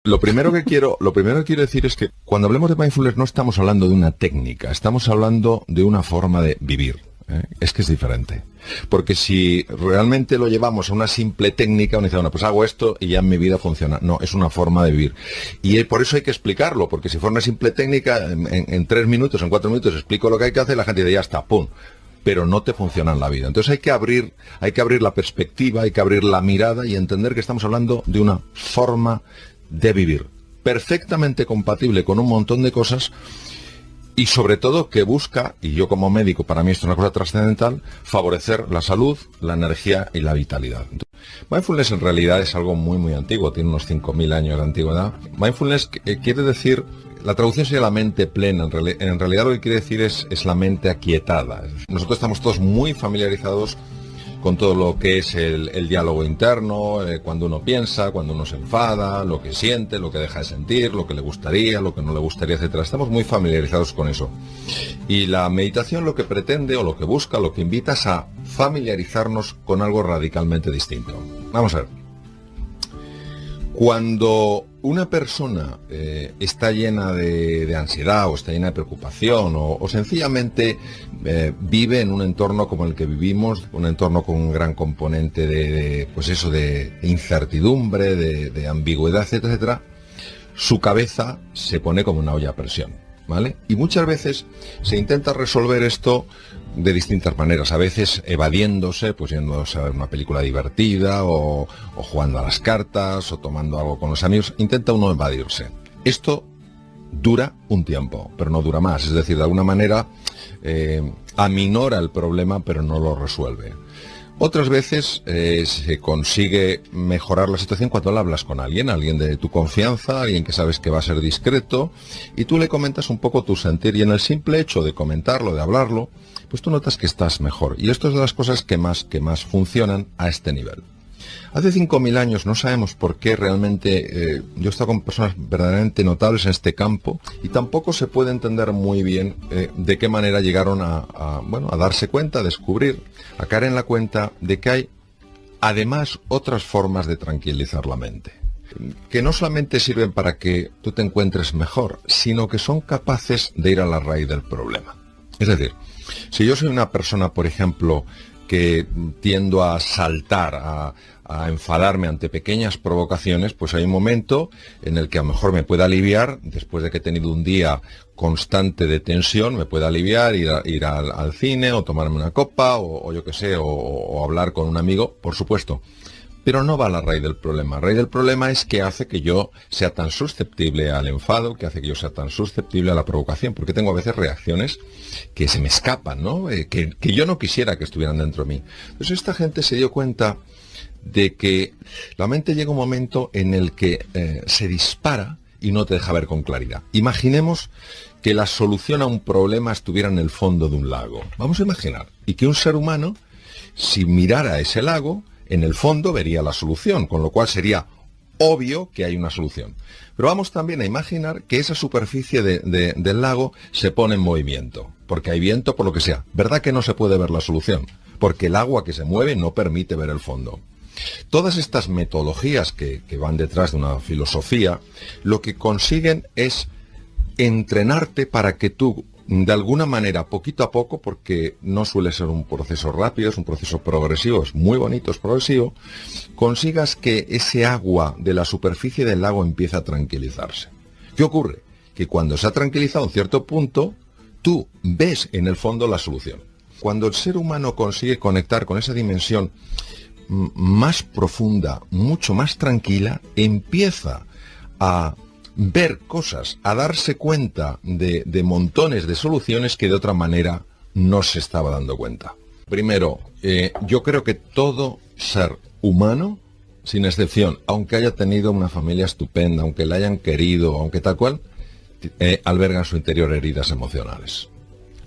Lo primero que quiero decir es que cuando hablemos de mindfulness no estamos hablando de una técnica, estamos hablando de una forma de vivir. Es que es diferente. Porque si realmente lo llevamos a una simple técnica, uno dice, bueno, pues hago esto y ya en mi vida funciona. No, es una forma de vivir. Y por eso hay que explicarlo, porque si fuera una simple técnica, en 3 minutos, en 4 minutos explico lo que hay que hacer, la gente dice, ya está, pum. Pero no te funciona en la vida. Entonces hay que abrir la perspectiva, hay que abrir la mirada y entender que estamos hablando de una forma de vivir perfectamente compatible con un montón de cosas y sobre todo que busca, y yo como médico para mí esto es una cosa trascendental, favorecer la salud, la energía y la vitalidad. Mindfulness en realidad es algo muy muy antiguo, tiene unos 5.000 años de antigüedad. Mindfulness quiere decir, la traducción sería la mente plena, en realidad lo que quiere decir es la mente aquietada. Nosotros estamos todos muy familiarizados con todo lo que es el diálogo interno, cuando uno piensa, cuando uno se enfada, lo que siente, lo que deja de sentir, lo que le gustaría, lo que no le gustaría, etcétera. Estamos muy familiarizados con eso. Y la meditación lo que pretende, o lo que busca, lo que invita es a familiarizarnos con algo radicalmente distinto. Vamos a ver. Cuando una persona está llena de ansiedad o está llena de preocupación o sencillamente vive en un entorno como el que vivimos, un entorno con un gran componente de incertidumbre, de ambigüedad, etcétera, etcétera, su cabeza se pone como una olla a presión, ¿vale? Y muchas veces se intenta resolver esto de distintas maneras, a veces evadiéndose, pues yéndose a ver una película divertida o jugando a las cartas o tomando algo con los amigos. Intenta uno evadirse. Esto dura un tiempo, pero no dura más. Es decir, de alguna manera aminora el problema, pero no lo resuelve. Otras veces se consigue mejorar la situación cuando le hablas con alguien de tu confianza, alguien que sabes que va a ser discreto, y tú le comentas un poco tu sentir, y en el simple hecho de comentarlo, de hablarlo, pues tú notas que estás mejor. Y esto es de las cosas que más funcionan a este nivel. Hace 5.000 años no sabemos por qué realmente, yo he estado con personas verdaderamente notables en este campo y tampoco se puede entender muy bien de qué manera llegaron a darse cuenta, a descubrir, a caer en la cuenta de que hay además otras formas de tranquilizar la mente, que no solamente sirven para que tú te encuentres mejor, sino que son capaces de ir a la raíz del problema. Es decir, si yo soy una persona, por ejemplo, que tiendo a saltar, a enfadarme ante pequeñas provocaciones, pues hay un momento en el que a lo mejor me puede aliviar, después de que he tenido un día constante de tensión, me puede aliviar ir al cine o tomarme una copa o yo qué sé, o hablar con un amigo, por supuesto. Pero no va a la raíz del problema. La raíz del problema es que hace que yo sea tan susceptible al enfado, que hace que yo sea tan susceptible a la provocación, porque tengo a veces reacciones que se me escapan, ¿no? Que yo no quisiera que estuvieran dentro de mí. Entonces esta gente se dio cuenta de que la mente llega un momento en el que se dispara y no te deja ver con claridad. Imaginemos que la solución a un problema estuviera en el fondo de un lago. Vamos a imaginar. Y que un ser humano, si mirara ese lago, en el fondo vería la solución, con lo cual sería obvio que hay una solución. Pero vamos también a imaginar que esa superficie del lago se pone en movimiento, porque hay viento, por lo que sea. ¿Verdad que no se puede ver la solución? Porque el agua que se mueve no permite ver el fondo. Todas estas metodologías que van detrás de una filosofía, lo que consiguen es entrenarte para que tú, de alguna manera, poquito a poco, porque no suele ser un proceso rápido, es un proceso progresivo, es muy bonito, es progresivo, consigas que ese agua de la superficie del lago empiece a tranquilizarse. ¿Qué ocurre? Que cuando se ha tranquilizado un cierto punto, tú ves en el fondo la solución. Cuando el ser humano consigue conectar con esa dimensión más profunda, mucho más tranquila, empieza a ver cosas, a darse cuenta de montones de soluciones que de otra manera no se estaba dando cuenta. Primero, yo creo que todo ser humano, sin excepción, aunque haya tenido una familia estupenda, aunque la hayan querido, aunque tal cual, alberga en su interior heridas emocionales.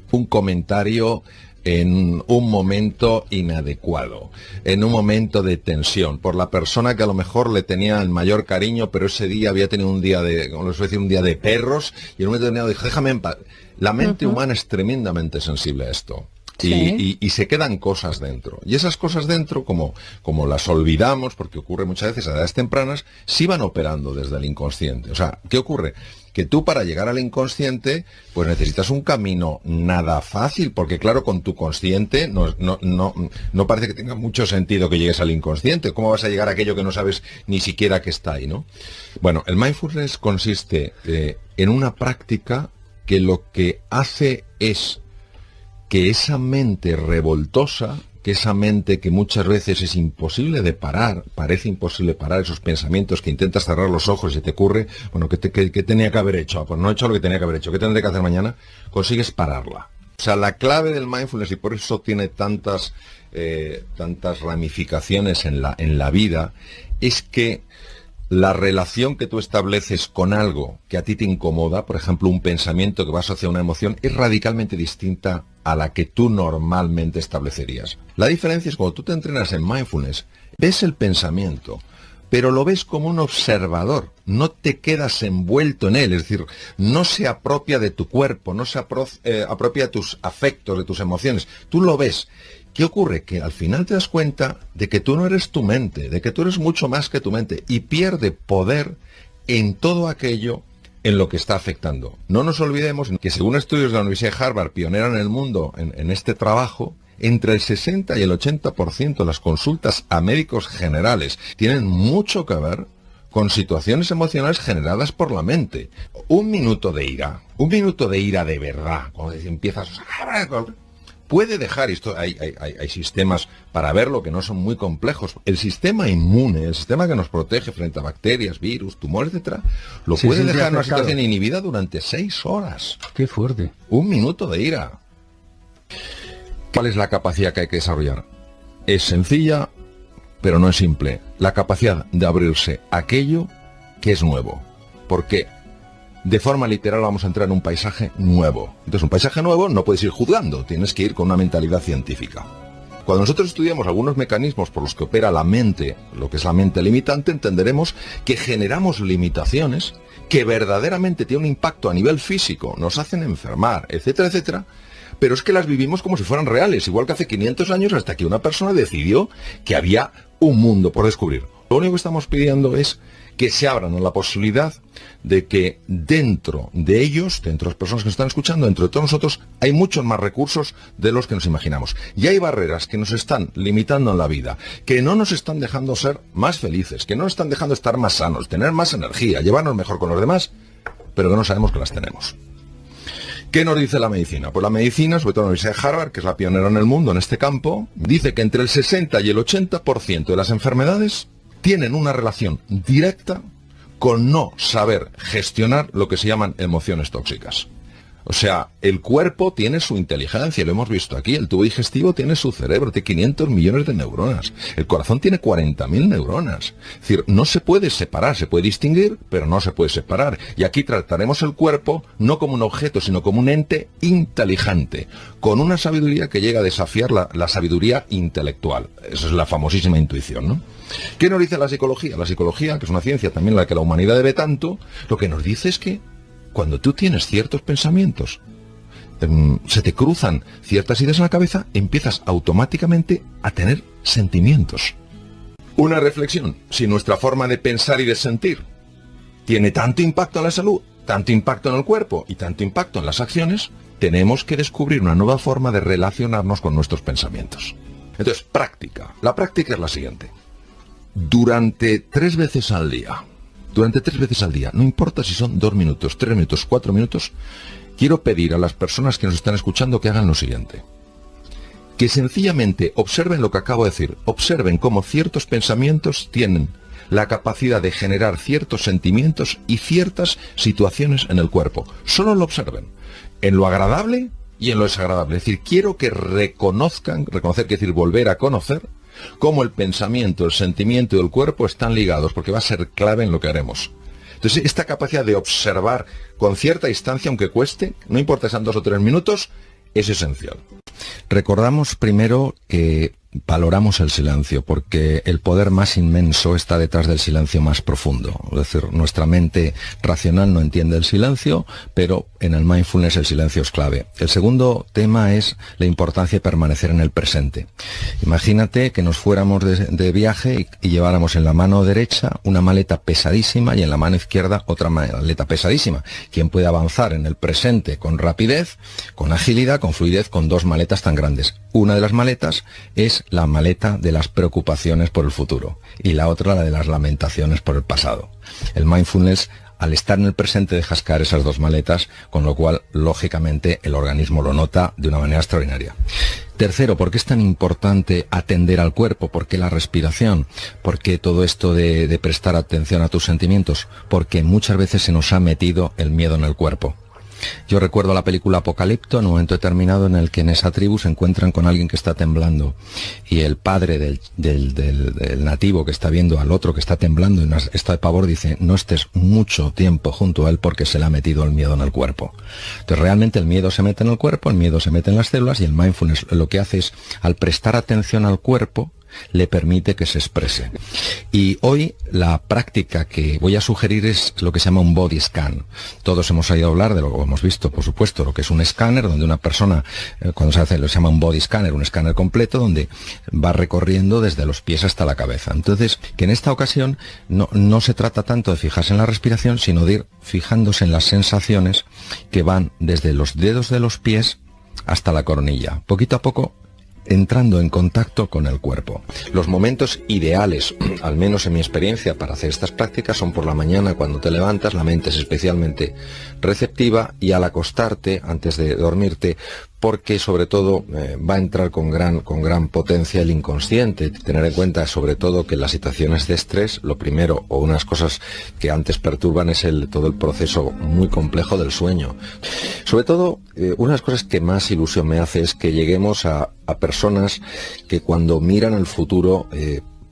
Un comentario en un momento inadecuado, en un momento de tensión, por la persona que a lo mejor le tenía el mayor cariño, pero ese día había tenido un día un día de perros, y en un momento determinado dijo, déjame en paz. La mente humana es tremendamente sensible a esto. Y se quedan cosas dentro. Y esas cosas dentro, como las olvidamos, porque ocurre muchas veces a edades tempranas, sí van operando desde el inconsciente. O sea, ¿qué ocurre? Que tú para llegar al inconsciente, pues necesitas un camino nada fácil, porque claro, con tu consciente no parece que tenga mucho sentido que llegues al inconsciente. ¿Cómo vas a llegar a aquello que no sabes ni siquiera que está ahí, no? Bueno, el mindfulness consiste en una práctica que lo que hace es que esa mente revoltosa, que esa mente que muchas veces es imposible de parar, parece imposible parar esos pensamientos que intentas cerrar los ojos y se te ocurre, bueno, ¿qué tenía que haber hecho? Pues no he hecho lo que tenía que haber hecho, ¿qué tendré que hacer mañana? Consigues pararla. O sea, la clave del mindfulness, y por eso tiene tantas ramificaciones en la vida, es que la relación que tú estableces con algo que a ti te incomoda, por ejemplo, un pensamiento que va asociado a una emoción, es radicalmente distinta a la que tú normalmente establecerías. La diferencia es cuando tú te entrenas en mindfulness, ves el pensamiento, pero lo ves como un observador, no te quedas envuelto en él, es decir, no se apropia de tu cuerpo, no se apropia de tus afectos, de tus emociones, tú lo ves. ¿Qué ocurre? Que al final te das cuenta de que tú no eres tu mente, de que tú eres mucho más que tu mente y pierde poder en todo aquello en lo que está afectando. No nos olvidemos que según estudios de la Universidad de Harvard, pionera en el mundo en este trabajo, entre el 60 y el 80% de las consultas a médicos generales tienen mucho que ver con situaciones emocionales generadas por la mente. Un minuto de ira de verdad, cuando empiezas puede dejar, esto hay sistemas para verlo que no son muy complejos. El sistema inmune, el sistema que nos protege frente a bacterias, virus, tumores, etcétera, lo puede dejar en una situación inhibida durante 6 horas. ¡Qué fuerte! Un minuto de ira. ¿Cuál es la capacidad que hay que desarrollar? Es sencilla, pero no es simple. La capacidad de abrirse a aquello que es nuevo. ¿Por qué? De forma literal vamos a entrar en un paisaje nuevo. Entonces, un paisaje nuevo no puedes ir juzgando, tienes que ir con una mentalidad científica. Cuando nosotros estudiamos algunos mecanismos por los que opera la mente, lo que es la mente limitante, entenderemos que generamos limitaciones que verdaderamente tienen un impacto a nivel físico, nos hacen enfermar, etcétera, etcétera, pero es que las vivimos como si fueran reales, igual que hace 500 años hasta que una persona decidió que había un mundo por descubrir. Lo único que estamos pidiendo es que se abran a la posibilidad de que dentro de ellos, dentro de las personas que nos están escuchando, dentro de todos nosotros, hay muchos más recursos de los que nos imaginamos. Y hay barreras que nos están limitando en la vida, que no nos están dejando ser más felices, que no nos están dejando estar más sanos, tener más energía, llevarnos mejor con los demás, pero que no sabemos que las tenemos. ¿Qué nos dice la medicina? Pues la medicina, sobre todo la Universidad de Harvard, que es la pionera en el mundo en este campo, dice que entre el 60 y el 80% de las enfermedades tienen una relación directa con no saber gestionar lo que se llaman emociones tóxicas. O sea, el cuerpo tiene su inteligencia, lo hemos visto aquí, el tubo digestivo tiene su cerebro, tiene 500 millones de neuronas, el corazón tiene 40.000 neuronas. Es decir, no se puede separar, se puede distinguir, pero no se puede separar. Y aquí trataremos el cuerpo no como un objeto, sino como un ente inteligente, con una sabiduría que llega a desafiar la sabiduría intelectual. Esa es la famosísima intuición, ¿no? ¿Qué nos dice la psicología? La psicología, que es una ciencia también a la que la humanidad debe tanto, lo que nos dice es que cuando tú tienes ciertos pensamientos, se te cruzan ciertas ideas en la cabeza, empiezas automáticamente a tener sentimientos. Una reflexión: si nuestra forma de pensar y de sentir tiene tanto impacto en la salud, tanto impacto en el cuerpo y tanto impacto en las acciones, tenemos que descubrir una nueva forma de relacionarnos con nuestros pensamientos. Entonces, práctica. La práctica es la siguiente. Durante 3 veces al día, no importa si son 2 minutos, 3 minutos, 4 minutos, quiero pedir a las personas que nos están escuchando que hagan lo siguiente. Que sencillamente observen lo que acabo de decir, observen cómo ciertos pensamientos tienen la capacidad de generar ciertos sentimientos y ciertas situaciones en el cuerpo. Solo lo observen, en lo agradable y en lo desagradable. Es decir, quiero que reconocer, quiere decir volver a conocer, cómo el pensamiento, el sentimiento y el cuerpo están ligados, porque va a ser clave en lo que haremos. Entonces, esta capacidad de observar con cierta distancia, aunque cueste, no importa si sean 2 o 3 minutos, es esencial. Recordamos primero que valoramos el silencio, porque el poder más inmenso está detrás del silencio más profundo. Es decir, nuestra mente racional no entiende el silencio, pero en el mindfulness el silencio es clave. El segundo tema es la importancia de permanecer en el presente. Imagínate que nos fuéramos de viaje y lleváramos en la mano derecha una maleta pesadísima y en la mano izquierda otra maleta pesadísima. ¿Quién puede avanzar en el presente con rapidez, con agilidad, con fluidez, con dos maletas tan grandes? Una de las maletas es la maleta de las preocupaciones por el futuro y la otra la de las lamentaciones por el pasado. El mindfulness, al estar en el presente, dejas caer esas dos maletas, con lo cual, lógicamente, el organismo lo nota de una manera extraordinaria. Tercero, ¿por qué es tan importante atender al cuerpo? ¿Por qué la respiración? ¿Por qué todo esto de prestar atención a tus sentimientos? Porque muchas veces se nos ha metido el miedo en el cuerpo. Yo recuerdo la película Apocalipto, en un momento determinado en el que en esa tribu se encuentran con alguien que está temblando y el padre del nativo que está viendo al otro que está temblando en estado de pavor dice: no estés mucho tiempo junto a él porque se le ha metido el miedo en el cuerpo. Entonces realmente el miedo se mete en el cuerpo, el miedo se mete en las células, y el mindfulness lo que hace es, al prestar atención al cuerpo, le permite que se exprese. Y hoy la práctica que voy a sugerir es lo que se llama un body scan. Todos hemos oído hablar de lo, hemos visto, por supuesto, lo que es un escáner, donde una persona, cuando se hace, lo se llama un body scanner, un escáner completo, donde va recorriendo desde los pies hasta la cabeza. Entonces, que en esta ocasión no se trata tanto de fijarse en la respiración, sino de ir fijándose en las sensaciones que van desde los dedos de los pies hasta la coronilla. Poquito a poco, entrando en contacto con el cuerpo. Los momentos ideales, al menos en mi experiencia, para hacer estas prácticas son por la mañana cuando te levantas, la mente es especialmente receptiva, y al acostarte, antes de dormirte, porque sobre todo va a entrar con gran potencia el inconsciente. Tener en cuenta sobre todo que en las situaciones de estrés, lo primero, o unas cosas que antes perturban, es todo el proceso muy complejo del sueño. Sobre todo, una de las cosas que más ilusión me hace es que lleguemos a personas que cuando miran el futuro,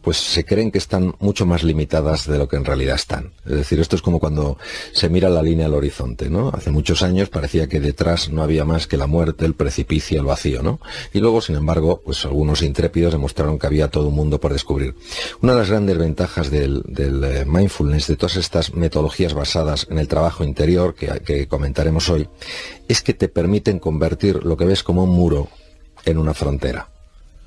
pues se creen que están mucho más limitadas de lo que en realidad están. Es decir, esto es como cuando se mira la línea al horizonte, ¿no? Hace muchos años parecía que detrás no había más que la muerte, el precipicio, el vacío, ¿no? Y luego, sin embargo, pues algunos intrépidos demostraron que había todo un mundo por descubrir. Una de las grandes ventajas del mindfulness, de todas estas metodologías basadas en el trabajo interior que comentaremos hoy, es que te permiten convertir lo que ves como un muro en una frontera.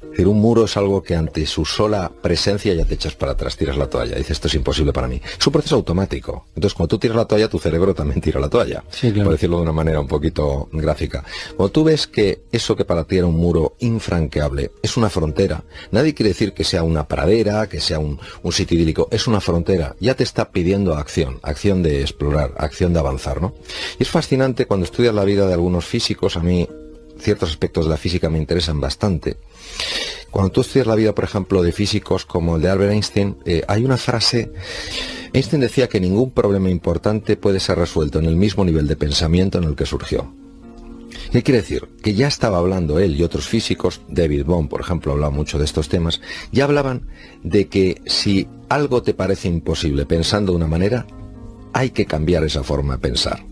Es decir, un muro es algo que ante su sola presencia ya te echas para atrás, tiras la toalla, dices: esto es imposible para mí. Es un proceso automático. Entonces, cuando tú tiras la toalla, tu cerebro también tira la toalla, sí, claro, por decirlo de una manera un poquito gráfica. Cuando tú ves que eso que para ti era un muro infranqueable es una frontera, nadie quiere decir que sea una pradera, que sea un sitio idílico, es una frontera, ya te está pidiendo acción de explorar, acción de avanzar, ¿no? Y es fascinante cuando estudias la vida de algunos físicos. A mí ciertos aspectos de la física me interesan bastante. Cuando tú estudias la vida, por ejemplo, de físicos como el de Albert Einstein, hay una frase. Einstein decía que ningún problema importante puede ser resuelto en el mismo nivel de pensamiento en el que surgió. ¿Qué quiere decir? Que ya estaba hablando él y otros físicos, David Bohm, por ejemplo, hablaba mucho de estos temas, ya hablaban de que si algo te parece imposible pensando de una manera, hay que cambiar esa forma de pensar.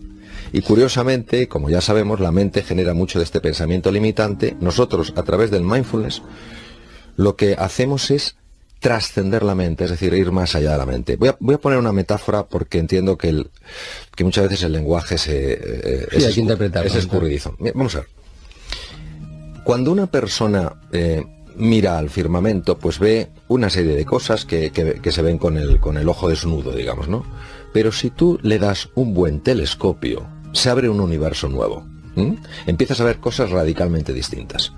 Y curiosamente, como ya sabemos, la mente genera mucho de este pensamiento limitante. Nosotros, a través del mindfulness, lo que hacemos es trascender la mente, es decir, ir más allá de la mente. Voy a poner una metáfora porque entiendo que muchas veces el lenguaje es escurridizo. Vamos a ver. Cuando una persona mira al firmamento, pues ve una serie de cosas que se ven con el ojo desnudo, digamos, ¿no? Pero si tú le das un buen telescopio, se abre un universo nuevo. Empiezas a ver cosas radicalmente distintas.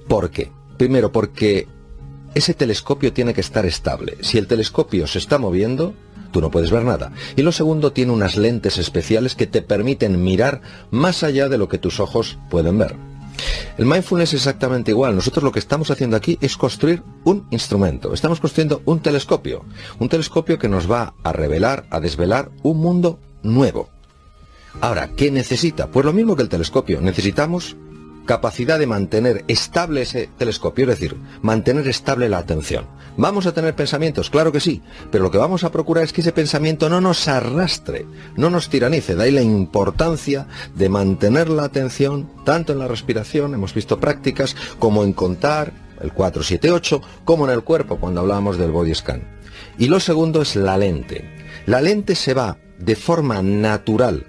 ¿Por qué? Primero, porque ese telescopio tiene que estar estable. Si el telescopio se está moviendo, tú no puedes ver nada. Y lo segundo, tiene unas lentes especiales que te permiten mirar más allá de lo que tus ojos pueden ver. El mindfulness es exactamente igual. Nosotros lo que estamos haciendo aquí es construir un instrumento. Estamos construyendo un telescopio que nos va a revelar, a desvelar un mundo nuevo. Ahora, ¿qué necesita? Pues lo mismo que el telescopio. Necesitamos capacidad de mantener estable ese telescopio, es decir, mantener estable la atención. ¿Vamos a tener pensamientos? Claro que sí, pero lo que vamos a procurar es que ese pensamiento no nos arrastre, no nos tiranice. De ahí la importancia de mantener la atención tanto en la respiración, hemos visto prácticas, como en contar el 478, como en el cuerpo cuando hablábamos del body scan. Y lo segundo es la lente. La lente se va de forma natural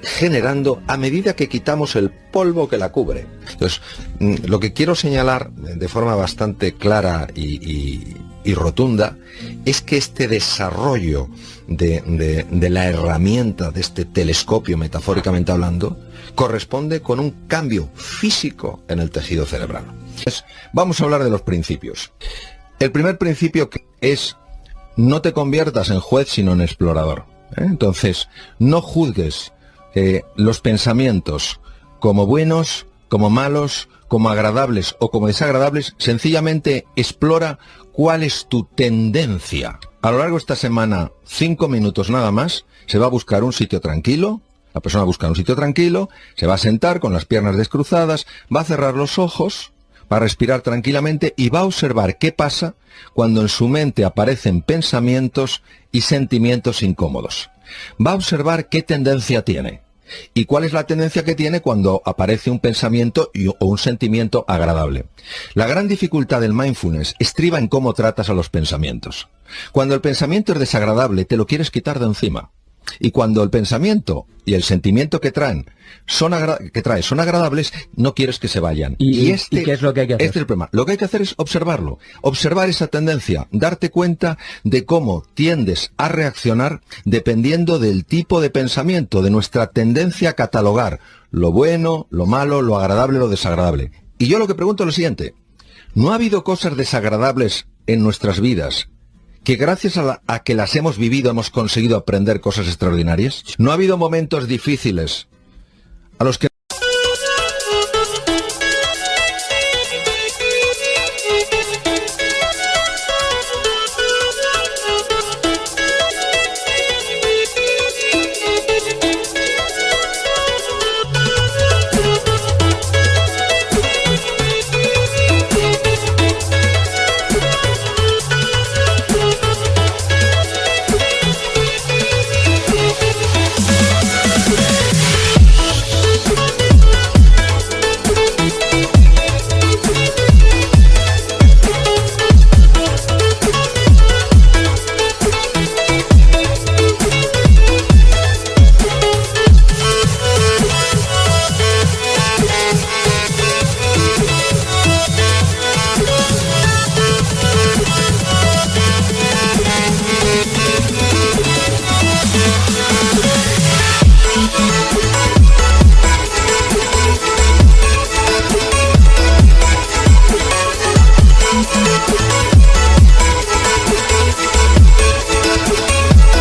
generando a medida que quitamos el polvo que la cubre. Entonces, lo que quiero señalar de forma bastante clara y rotunda es que este desarrollo de la herramienta, de este telescopio, metafóricamente hablando, corresponde con un cambio físico en el tejido cerebral. Entonces, vamos a hablar de los principios. El primer principio es: no te conviertas en juez sino en explorador. Entonces, no juzgues los pensamientos como buenos, como malos, como agradables o como desagradables. Sencillamente explora cuál es tu tendencia. A lo largo de esta semana, 5 minutos nada más, se va a buscar un sitio tranquilo. La persona busca un sitio tranquilo, se va a sentar con las piernas descruzadas, va a cerrar los ojos, va a respirar tranquilamente y va a observar qué pasa cuando en su mente aparecen pensamientos y sentimientos incómodos. Va a observar qué tendencia tiene y cuál es la tendencia que tiene cuando aparece un pensamiento o un sentimiento agradable. La gran dificultad del mindfulness estriba en cómo tratas a los pensamientos. Cuando el pensamiento es desagradable, te lo quieres quitar de encima. Y cuando el pensamiento y el sentimiento que traes son agradables, no quieres que se vayan. ¿Y qué es lo que hay que hacer? Este es el problema. Lo que hay que hacer es observarlo, observar esa tendencia, darte cuenta de cómo tiendes a reaccionar dependiendo del tipo de pensamiento, de nuestra tendencia a catalogar lo bueno, lo malo, lo agradable, lo desagradable. Y yo lo que pregunto es lo siguiente: ¿no ha habido cosas desagradables en nuestras vidas que gracias a que las hemos vivido hemos conseguido aprender cosas extraordinarias? ¿No ha habido momentos difíciles a los que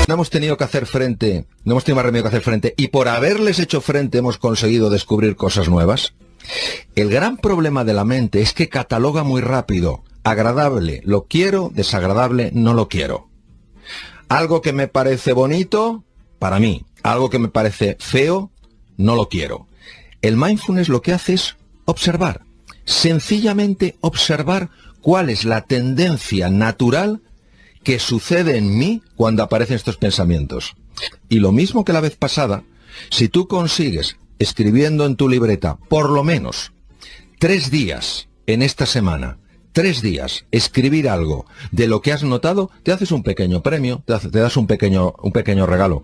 no hemos tenido que hacer frente, no hemos tenido más remedio que hacer frente, y por haberles hecho frente hemos conseguido descubrir cosas nuevas? El gran problema de la mente es que cataloga muy rápido. Agradable lo quiero, desagradable no lo quiero. Algo que me parece bonito, para mí. Algo que me parece feo, no lo quiero. El mindfulness lo que hace es observar. Sencillamente observar cuál es la tendencia natural que sucede en mí cuando aparecen estos pensamientos. Y lo mismo que la vez pasada, si tú consigues, escribiendo en tu libreta, por lo menos 3 días en esta semana, 3 días, escribir algo de lo que has notado, te haces un pequeño premio, te das un pequeño regalo.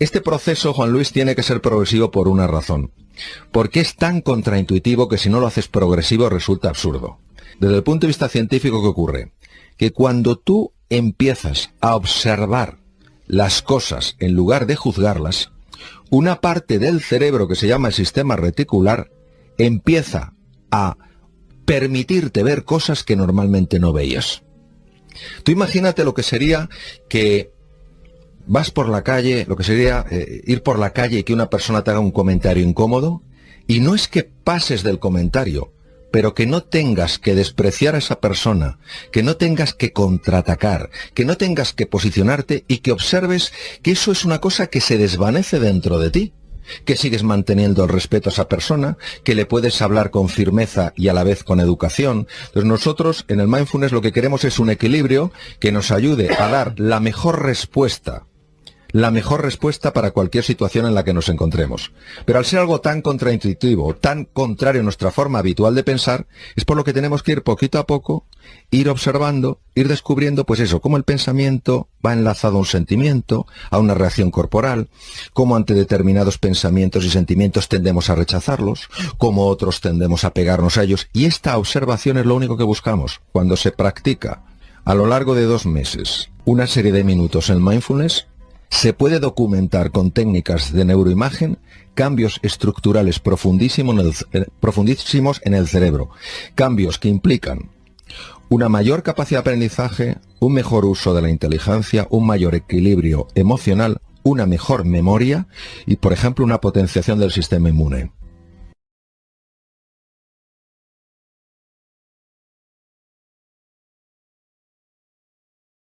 Este proceso, Juan Luis, tiene que ser progresivo por una razón. Porque es tan contraintuitivo que si no lo haces progresivo resulta absurdo. Desde el punto de vista científico, ¿qué ocurre? Que cuando tú empiezas a observar las cosas en lugar de juzgarlas, una parte del cerebro que se llama el sistema reticular empieza a permitirte ver cosas que normalmente no veías. Tú imagínate lo que sería que vas por la calle, lo que sería ir por la calle y que una persona te haga un comentario incómodo, y no es que pases del comentario, pero que no tengas que despreciar a esa persona, que no tengas que contraatacar, que no tengas que posicionarte y que observes que eso es una cosa que se desvanece dentro de ti, que sigues manteniendo el respeto a esa persona, que le puedes hablar con firmeza y a la vez con educación. Entonces nosotros en el Mindfulness lo que queremos es un equilibrio que nos ayude a dar la mejor respuesta para cualquier situación en la que nos encontremos. Pero al ser algo tan contraintuitivo, tan contrario a nuestra forma habitual de pensar, es por lo que tenemos que ir poquito a poco, ir observando, ir descubriendo, pues eso, cómo el pensamiento va enlazado a un sentimiento, a una reacción corporal, cómo ante determinados pensamientos y sentimientos tendemos a rechazarlos, cómo otros tendemos a pegarnos a ellos, y esta observación es lo único que buscamos. Cuando se practica a lo largo de 2 meses una serie de minutos en Mindfulness, se puede documentar con técnicas de neuroimagen cambios estructurales profundísimos en el cerebro. Cambios que implican una mayor capacidad de aprendizaje, un mejor uso de la inteligencia, un mayor equilibrio emocional, una mejor memoria y, por ejemplo, una potenciación del sistema inmune.